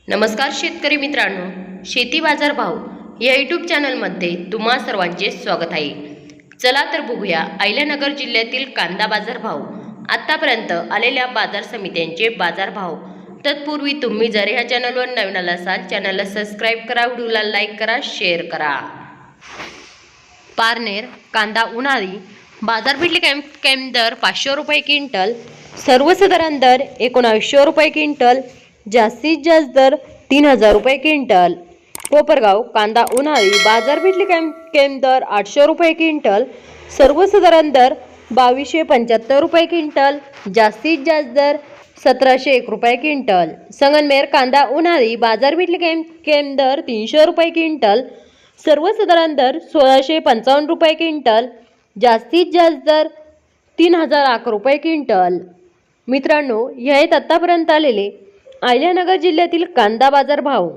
नमस्कार शेतकरी मित्रांनो, शेती बाजार भाव या यूट्यूब चॅनलमध्ये तुम्हा सर्वांचे स्वागत आहे। चला तर बघूया अहिल्यानगर जिल्ह्यातील कांदा बाजार भाव, आतापर्यंत आलेल्या बाजार समित्यांचे बाजार भाव। तत्पूर्वी तुम्ही जर ह्या चॅनलवर नवीन असाल चॅनलला सबस्क्राईब करा, व्हिडिओला लाईक करा, शेअर करा। पारनेर कांदा उन्हाळी बाजार भेटले कॅम्प दर 500 रुपये क्विंटल, सर्वसाधारण दर 1900 रुपये क्विंटल, जास्तीत जास्त दर 3000 रुपये क्विंटल। कोपरगाव कांदा उन्हाळी बाजार भेटले कॅम्प दर 800 रुपये क्विंटल, सर्वसाधारण दर 2275 रुपये क्विंटल, जास्तीत जास्त दर 1701 रुपये क्विंटल। संगमनेर कांदा उन्हाळी बाजार भेटले कॅम्प दर 300 रुपये क्विंटल, सर्वसाधारण दर 1655 रुपये क्विंटल, जास्तीत जास्त दर 3001 रुपये क्विंटल। मित्रांनो, हे आहेत आतापर्यंत आलेले अहिल्यानगर जिल्ह्यातील कांदा बाजार भाव।